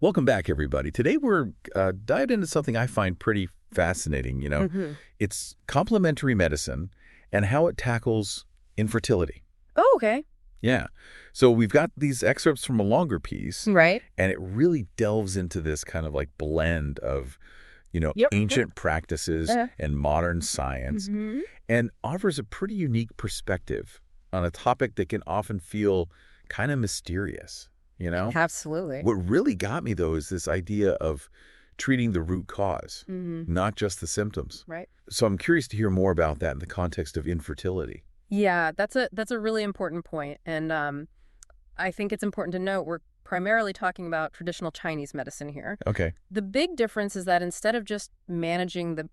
Welcome back, everybody. Today we're diving into something I find pretty fascinating, It's complementary medicine and how it tackles infertility. Oh, okay. Yeah. So we've got these excerpts from a longer piece, Right. and it really delves into this kind of like blend of, Yep. ancient practices Uh, and modern science, hmm and offers a pretty unique perspective on a topic that can often feel kind of mysterious, you know? Absolutely. What really got me, though, is this idea of treating the root cause, hmm not just the symptoms. Right. So I'm curious to hear more about that in the context of infertility. Yeah, that's a really important point, and I think it's important to note we're primarily talking about traditional Chinese medicine here. Okay. The big difference is that instead of just managing the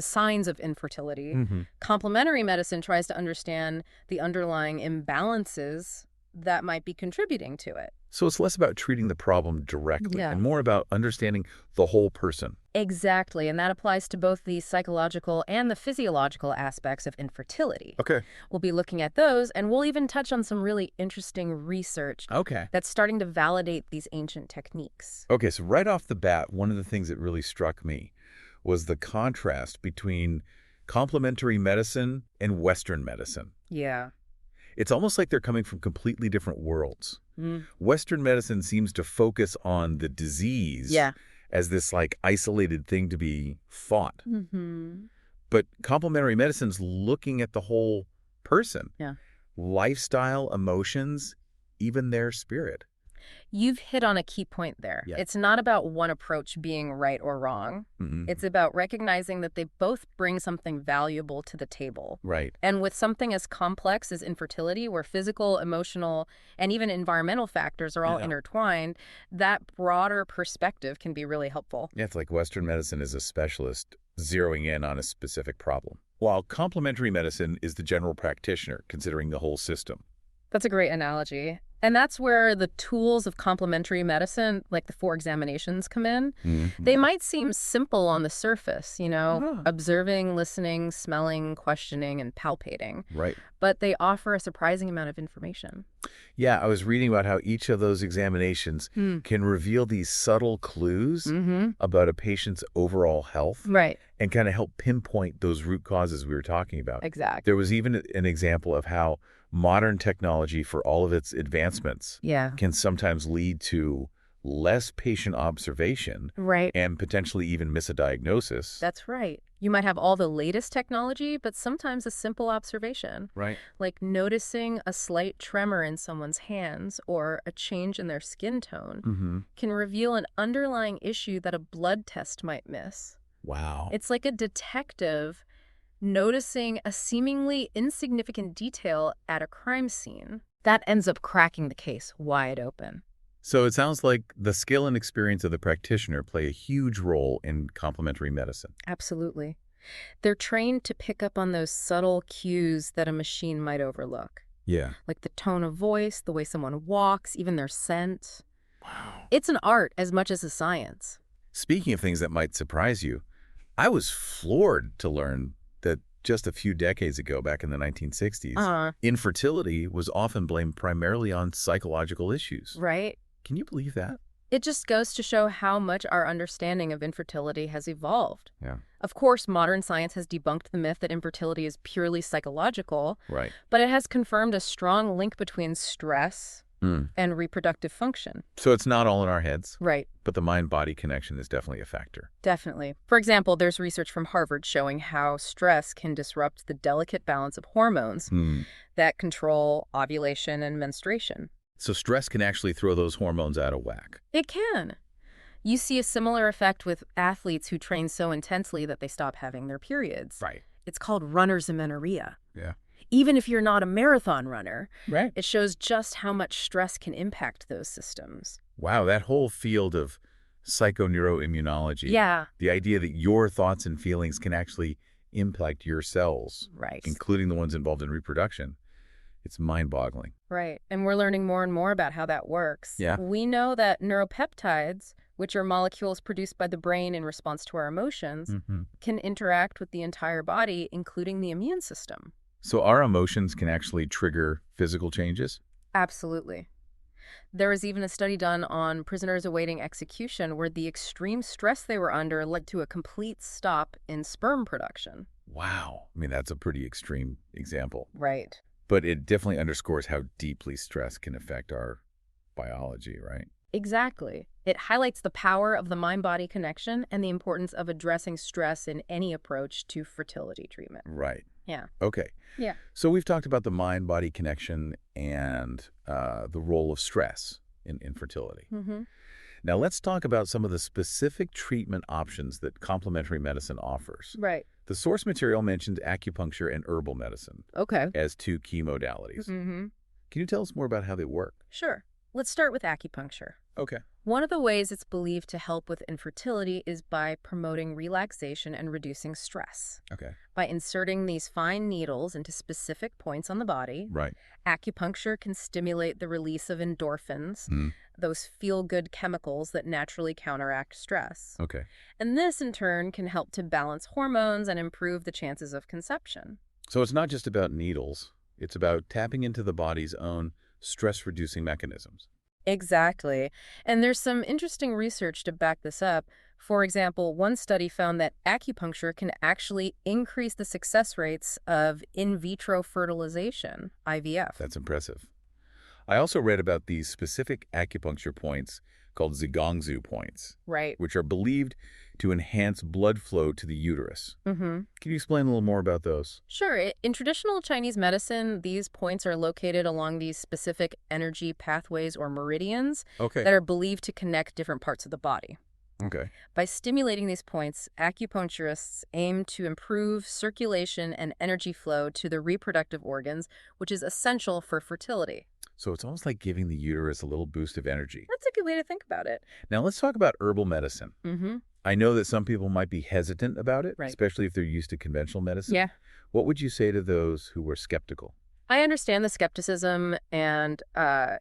signs of infertility, hmm complementary medicine tries to understand the underlying imbalances that might be contributing to it. So it's less about treating the problem directly Yeah. and more about understanding the whole person. Exactly, and that applies to both the psychological and the physiological aspects of infertility. Okay. We'll be looking at those, and we'll even touch on some really interesting research Okay. that's starting to validate these ancient techniques. Okay, so right off the bat, one of the things that really struck me was the contrast between complementary medicine and Western medicine. Yeah. It's almost like they're coming from completely different worlds. Mm. Western medicine seems to focus on the disease Yeah. as this like isolated thing to be fought. Mm-hmm. But complementary medicine's looking at the whole person, Yeah. lifestyle, emotions, even their spirit. You've hit on a key point there. Yeah. It's not about one approach being right or wrong. It's about recognizing that they both bring something valuable to the table. Right. And with something as complex as infertility, where physical, emotional, and even environmental factors are all Yeah. intertwined, that broader perspective can be really helpful. Yeah, it's like Western medicine is a specialist zeroing in on a specific problem, while complementary medicine is the general practitioner considering the whole system. That's a great analogy. And that's where the tools of complementary medicine, like the 4 examinations, come in. They might seem simple on the surface, Ah. observing, listening, smelling, questioning, and palpating. Right. But they offer a surprising amount of information. Yeah, I was reading about how each of those examinations can reveal these subtle clues Mm-hmm. about a patient's overall health Right. and kind of help pinpoint those root causes we were talking about. Exactly. There was even an example of how modern technology, for all of its advancements, Yeah. can sometimes lead to less patient observation Right. and potentially even miss a diagnosis. That's right. You might have all the latest technology, but sometimes a simple observation, Right. like noticing a slight tremor in someone's hands or a change in their skin tone, can reveal an underlying issue that a blood test might miss. Wow. It's like a detective noticing a seemingly insignificant detail at a crime scene that ends up cracking the case wide open. So it sounds like the skill and experience of the practitioner play a huge role in complementary medicine. Absolutely. They're trained to pick up on those subtle cues that a machine might overlook, Yeah. like the tone of voice, the way someone walks, even their scent. Wow. It's an art as much as a science. Speaking of things that might surprise you, I was floored to learn that just a few decades ago, back in the 1960s, infertility was often blamed primarily on psychological issues. Right? Can you believe that? It just goes to show how much our understanding of infertility has evolved. Yeah. Of course, modern science has debunked the myth that infertility is purely psychological, Right. but it has confirmed a strong link between stress Mm. and reproductive function. So it's not all in our heads, Right. but the mind-body connection is definitely a factor. Definitely. For example, there's research from Harvard showing how stress can disrupt the delicate balance of hormones that control ovulation and menstruation. So stress can actually throw those hormones out of whack. It can. You see a similar effect with athletes who train so intensely that they stop having their periods. Right. It's called runner's amenorrhea. Yeah. Even if you're not a marathon runner, Right. it shows just how much stress can impact those systems. Wow, that whole field of psychoneuroimmunology. Yeah. The idea that your thoughts and feelings can actually impact your cells, Right. including the ones involved in reproduction. It's mind-boggling. Right. And we're learning more and more about how that works. Yeah. We know that neuropeptides, which are molecules produced by the brain in response to our emotions, can interact with the entire body, including the immune system. So our emotions can actually trigger physical changes? Absolutely. There was even a study done on prisoners awaiting execution where the extreme stress they were under led to a complete stop in sperm production. Wow. I mean, that's a pretty extreme example. Right. But it definitely underscores how deeply stress can affect our biology, right? Exactly. It highlights the power of the mind-body connection and the importance of addressing stress in any approach to fertility treatment. Right. Yeah. Okay. Yeah. So we've talked about the mind-body connection and the role of stress in fertility. Mm-hmm. Now let's talk about some of the specific treatment options that complementary medicine offers. Right. The source material mentioned acupuncture and herbal medicine Okay. as two key modalities. Mm-hmm. Can you tell us more about how they work? Sure. Let's start with acupuncture. Okay. One of the ways it's believed to help with infertility is by promoting relaxation and reducing stress. Okay. By inserting these fine needles into specific points on the body, Right. acupuncture can stimulate the release of endorphins, Mm. those feel-good chemicals that naturally counteract stress. Okay. And this, in turn, can help to balance hormones and improve the chances of conception. So it's not just about needles. It's about tapping into the body's own stress-reducing mechanisms. Exactly. And there's some interesting research to back this up. For example, one study found that acupuncture can actually increase the success rates of in vitro fertilization, IVF. That's impressive. I also read about these specific acupuncture points called zigongzu points, Right. which are believed to enhance blood flow to the uterus. Mm-hmm. Can you explain a little more about those? Sure. In traditional Chinese medicine, these points are located along these specific energy pathways or meridians Okay. that are believed to connect different parts of the body. Okay. By stimulating these points, acupuncturists aim to improve circulation and energy flow to the reproductive organs, which is essential for fertility. So it's almost like giving the uterus a little boost of energy. That's a good way to think about it. Now let's talk about herbal medicine. Mm-hmm. I know that some people might be hesitant about it, Right. especially if they're used to conventional medicine. Yeah. What would you say to those who were skeptical? I understand the skepticism, and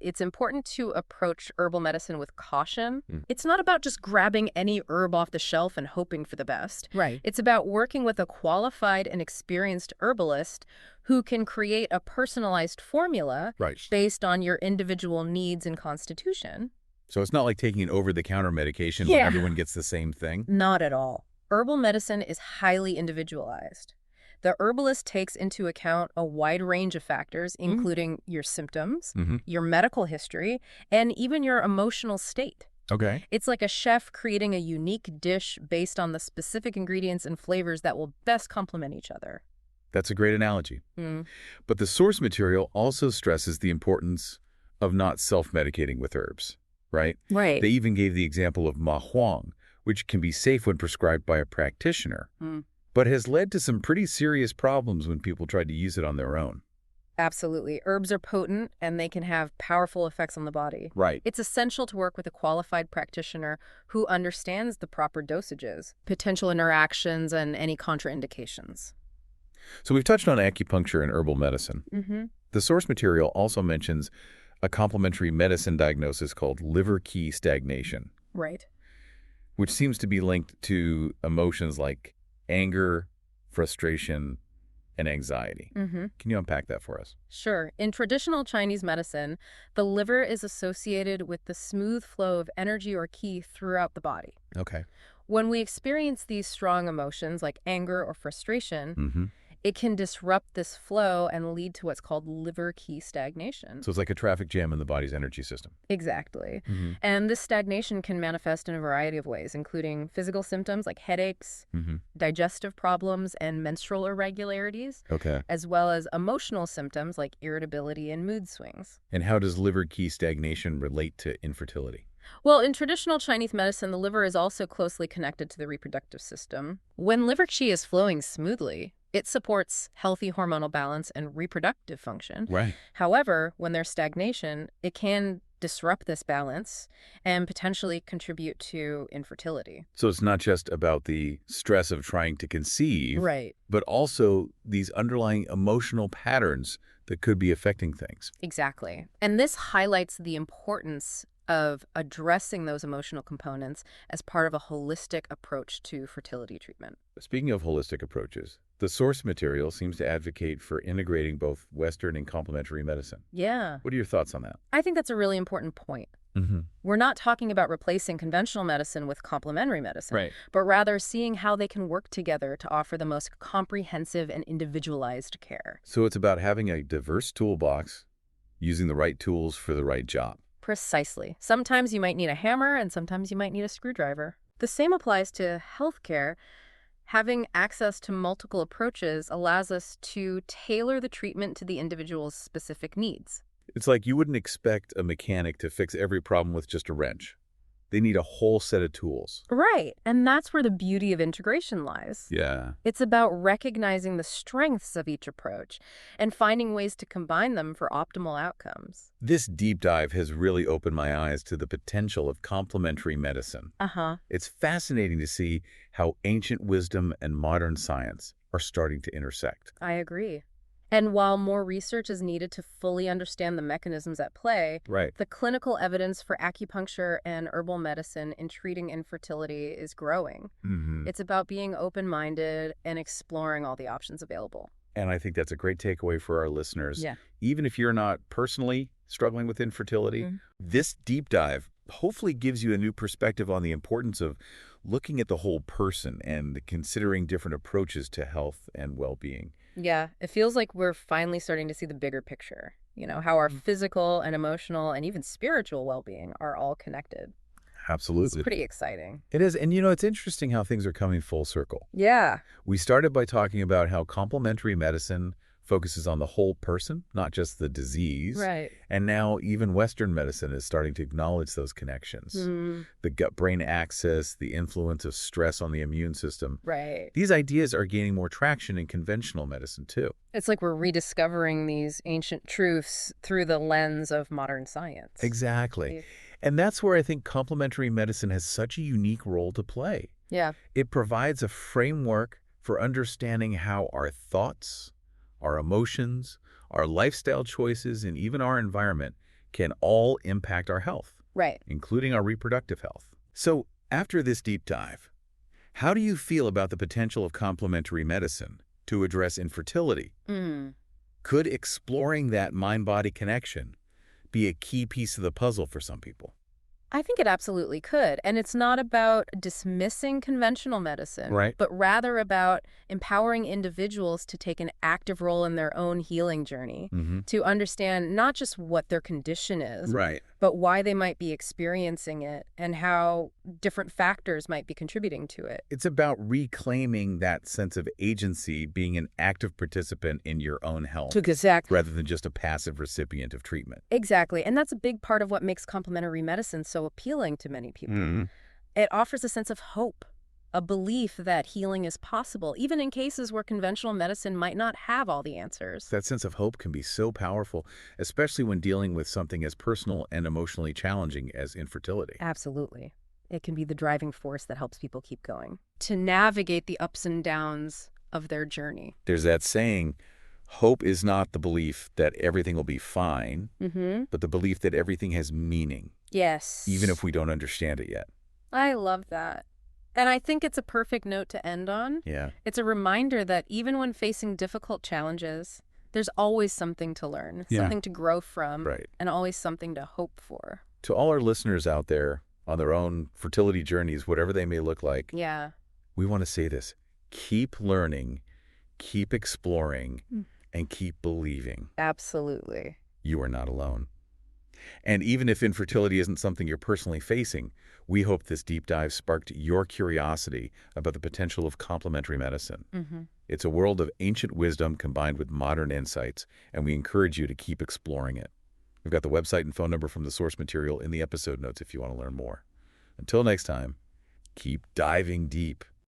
it's important to approach herbal medicine with caution. Mm. It's not about just grabbing any herb off the shelf and hoping for the best. Right. It's about working with a qualified and experienced herbalist who can create a personalized formula Right. based on your individual needs and constitution. So it's not like taking an over-the-counter medication Yeah. where everyone gets the same thing? Not at all. Herbal medicine is highly individualized. The herbalist takes into account a wide range of factors, including your symptoms, Mm-hmm. your medical history, and even your emotional state. Okay. It's like a chef creating a unique dish based on the specific ingredients and flavors that will best complement each other. That's a great analogy. Mm. But the source material also stresses the importance of not self-medicating with herbs, right? Right. They even gave the example of ma huang, which can be safe when prescribed by a practitioner, but has led to some pretty serious problems when people tried to use it on their own. Absolutely. Herbs are potent, and they can have powerful effects on the body. Right. It's essential to work with a qualified practitioner who understands the proper dosages, potential interactions, and any contraindications. So we've touched on acupuncture and herbal medicine. Mm-hmm. The source material also mentions a complementary medicine diagnosis called liver key stagnation, Right. which seems to be linked to emotions like anger, frustration, and anxiety. Mm-hmm. Can you unpack that for us? Sure. In traditional Chinese medicine, the liver is associated with the smooth flow of energy or qi throughout the body. Okay. When we experience these strong emotions like anger or frustration, Mm-hmm. it can disrupt this flow and lead to what's called liver qi stagnation. So it's like a traffic jam in the body's energy system. Exactly. Mm-hmm. And this stagnation can manifest in a variety of ways, including physical symptoms like headaches, Mm-hmm. digestive problems, and menstrual irregularities, Okay. as well as emotional symptoms like irritability and mood swings. And how does liver key stagnation relate to infertility? Well, in traditional Chinese medicine, the liver is also closely connected to the reproductive system. When liver qi is flowing smoothly, it supports healthy hormonal balance and reproductive function. Right. However, when there's stagnation, it can disrupt this balance and potentially contribute to infertility. So it's not just about the stress of trying to conceive, Right. but also these underlying emotional patterns that could be affecting things. Exactly. And this highlights the importance of addressing those emotional components as part of a holistic approach to fertility treatment. Speaking of holistic approaches, The source material seems to advocate for integrating both Western and complementary medicine. Yeah. What are your thoughts on that? I think that's a really important point. We're not talking about replacing conventional medicine with complementary medicine, Right. but rather seeing how they can work together to offer the most comprehensive and individualized care. So it's about having a diverse toolbox, using the right tools for the right job. Precisely. Sometimes you might need a hammer and sometimes you might need a screwdriver. The same applies to healthcare. Having access to multiple approaches allows us to tailor the treatment to the individual's specific needs. It's like you wouldn't expect a mechanic to fix every problem with just a wrench. They need a whole set of tools. Right, and that's where the beauty of integration lies. Yeah. It's about recognizing the strengths of each approach and finding ways to combine them for optimal outcomes. This deep dive has really opened my eyes to the potential of complementary medicine. It's fascinating to see how ancient wisdom and modern science are starting to intersect. I agree. And while more research is needed to fully understand the mechanisms at play, Right. the clinical evidence for acupuncture and herbal medicine in treating infertility is growing. It's about being open-minded and exploring all the options available. And I think that's a great takeaway for our listeners. Yeah. Even if you're not personally struggling with infertility, this deep dive hopefully gives you a new perspective on the importance of looking at the whole person and considering different approaches to health and well-being. Yeah, it feels like we're finally starting to see the bigger picture, how our physical and emotional and even spiritual well-being are all connected. Absolutely. It's pretty exciting. It is. And it's interesting how things are coming full circle. Yeah. We started by talking about how complementary medicine focuses on the whole person, not just the disease. Right. And now even Western medicine is starting to acknowledge those connections. The gut-brain axis, the influence of stress on the immune system. Right. These ideas are gaining more traction in conventional medicine, too. It's like we're rediscovering these ancient truths through the lens of modern science. Exactly. And that's where I think complementary medicine has such a unique role to play. Yeah. It provides a framework for understanding how our thoughts, our emotions, our lifestyle choices, and even our environment can all impact our health. Right. Including our reproductive health. So, after this deep dive, how do you feel about the potential of complementary medicine to address infertility? Could exploring that mind-body connection be a key piece of the puzzle for some people? I think it absolutely could. And it's not about dismissing conventional medicine, Right. but rather about empowering individuals to take an active role in their own healing journey, to understand not just what their condition is, Right. but why they might be experiencing it and how different factors might be contributing to it. It's about reclaiming that sense of agency, being an active participant in your own health, Exactly. rather than just a passive recipient of treatment. Exactly. And that's a big part of what makes complementary medicine so appealing to many people. It offers a sense of hope, a belief that healing is possible, even in cases where conventional medicine might not have all the answers. That sense of hope can be so powerful, especially when dealing with something as personal and emotionally challenging as infertility. Absolutely. It can be the driving force that helps people keep going, to navigate the ups and downs of their journey. There's that saying, hope is not the belief that everything will be fine, but the belief that everything has meaning, Yes. even if we don't understand it yet. I love that. And I think it's a perfect note to end on. Yeah. It's a reminder that even when facing difficult challenges, there's always something to learn, something to grow from, Right. and always something to hope for. To all our listeners out there on their own fertility journeys, whatever they may look like, Yeah. we want to say this: keep learning, keep exploring, and keep believing. Absolutely. You are not alone. And even if infertility isn't something you're personally facing, we hope this deep dive sparked your curiosity about the potential of complementary medicine. It's a world of ancient wisdom combined with modern insights, and we encourage you to keep exploring it. We've got the website and phone number from the source material in the episode notes if you want to learn more. Until next time, keep diving deep.